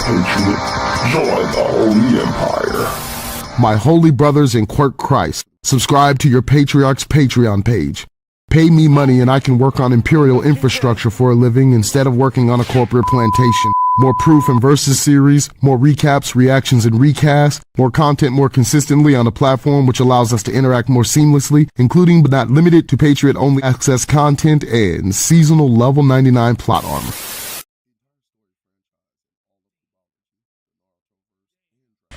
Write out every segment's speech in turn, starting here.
Patriot, join the Holy Empire. My holy brothers in Quirk Christ, subscribe to your Patriarch's Patreon page. Pay me money and I can work on Imperial infrastructure for a living instead of working on a corporate plantation. More proof and versus series, more recaps, reactions, and recasts, more content more consistently on a platform which allows us to interact more seamlessly, including but not limited to Patriot-only access content and seasonal level 99 plot armor.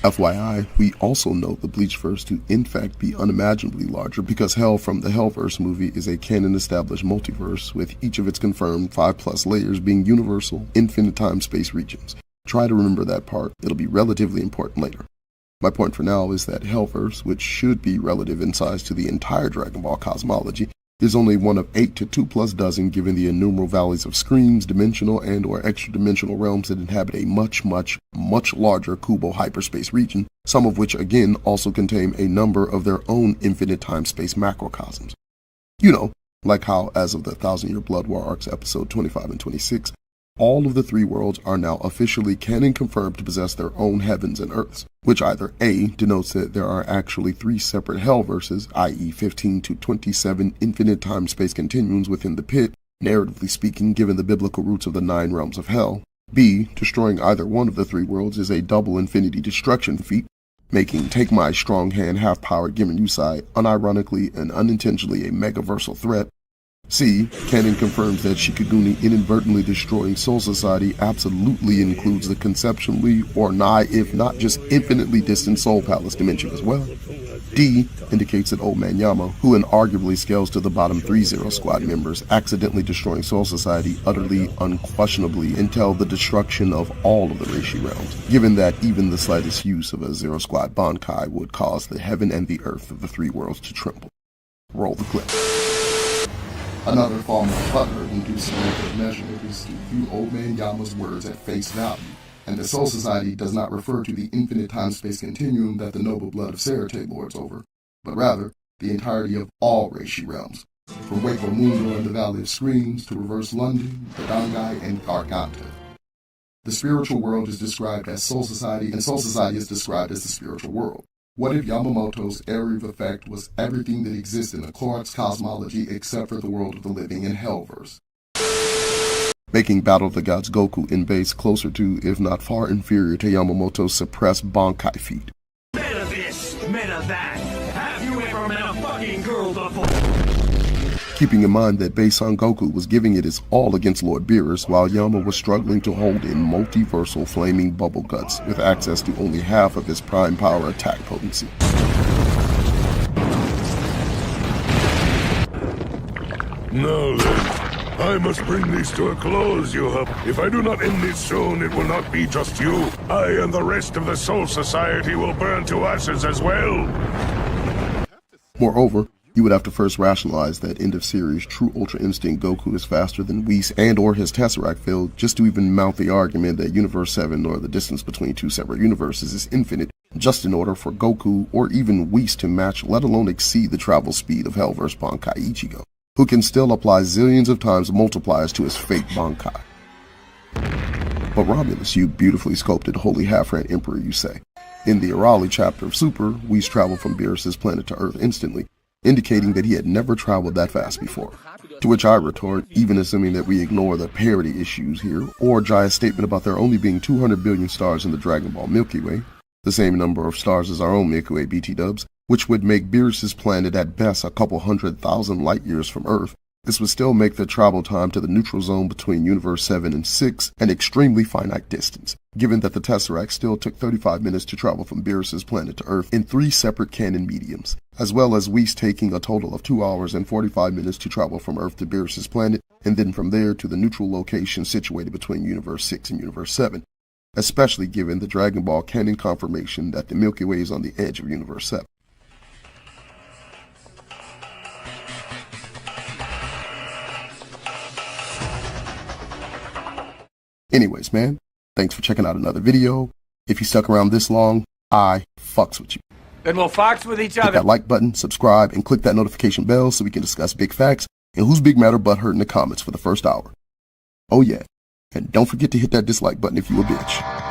FYI, we also know the Bleachverse to in fact be unimaginably larger because Hell from the Hellverse movie is a canon-established multiverse with each of its confirmed 5+ layers being universal, infinite time-space regions. Try to remember that part, it'll be relatively important later. My point for now is that Hellverse, which should be relative in size to the entire Dragon Ball cosmology, is only one of 8 to 2+ dozen given the innumerable valleys of screens, dimensional and or extra-dimensional realms that inhabit a much larger Kubo hyperspace region, some of which again also contain a number of their own infinite time-space macrocosms. You know, like how as of the 1000-Year Blood War arcs episode 25 and 26, all of the 3 worlds are now officially canon confirmed to possess their own heavens and earths, which either A, denotes that there are actually 3 separate Hellverses, i.e. 15 to 27 infinite time-space continuums within the pit, narratively speaking given the biblical roots of the 9 realms of Hell. B, destroying either one of the 3 worlds is a double infinity destruction feat, making Take My Strong Hand half-powered Gimen Yusai unironically and unintentionally a megaversal threat. C, canon confirms that Shikiguni inadvertently destroying Soul Society absolutely includes the conceptually or nigh if not just infinitely distant Soul Palace dimension as well. D indicates that Old Man Yama, who inarguably scales to the bottom 3 Zero Squad members, accidentally destroying Soul Society utterly, unquestionably entail the destruction of all of the Reishi realms, given that even the slightest use of a Zero Squad Bankai would cause the heaven and the earth of the 3 worlds to tremble. Roll the clip. Another form of butthurt-inducing method of measurement is to view Old Man Yama's words at face value, and the Soul Society does not refer to the infinite time-space continuum that the noble blood of Sarate lords over, but rather the entirety of all Reishi realms, from Wakeful Mundo and the Valley of Screams to Reverse London, the Sangai, and Garganta. The spiritual world is described as Soul Society, and Soul Society is described as the spiritual world. What if Yamamoto's area of effect was everything that exists in the Clorox cosmology except for the world of the living in Hellverse? Making Battle of the Gods Goku in base closer to, if not far inferior to Yamamoto's suppressed Bankai feat. Men of this, men of that. Have you ever met a fucking girl before? Keeping in mind that Base Son Goku was giving it his all against Lord Beerus, while Yama was struggling to hold in multiversal flaming bubble guts with access to only half of his prime power attack potency. Now then, I must bring this to a close, you have. If I do not end this soon, it will not be just you. I and the rest of the Soul Society will burn to ashes as well. Moreover, you would have to first rationalize that end-of-series True Ultra Instinct Goku is faster than Whis and or his Tesseract field just to even mount the argument that Universe 7 or the distance between 2 separate universes is infinite, just in order for Goku or even Whis to match, let alone exceed the travel speed of Hellverse Bankai Ichigo, who can still apply zillions of times multipliers to his fake Bankai. But Romulus, you beautifully sculpted Holy Half-Ran Emperor, you say. In the Arali chapter of Super, Whis traveled from Beerus' planet to Earth instantly, indicating that he had never traveled that fast before. To which I retort, even assuming that we ignore the parity issues here, or Jaya's statement about there only being 200 billion stars in the Dragon Ball Milky Way, the same number of stars as our own Milky Way BT dubs, which would make Beerus' planet at best a couple 100,000 light years from Earth, this would still make the travel time to the neutral zone between Universe 7 and 6 an extremely finite distance, given that the Tesseract still took 35 minutes to travel from Beerus' planet to Earth in 3 separate canon mediums, as well as Whis taking a total of 2 hours and 45 minutes to travel from Earth to Beerus' planet, and then from there to the neutral location situated between Universe 6 and Universe 7, especially given the Dragon Ball canon confirmation that the Milky Way is on the edge of Universe 7. Anyways, man, thanks for checking out another video. If you stuck around this long, I fucks with you. Then we'll fox with each Hit other. that like button, subscribe, and click that notification bell so we can discuss big facts and who's big mad or butthurt in the comments for the first hour. Oh yeah, and don't forget to hit that dislike button if you a bitch.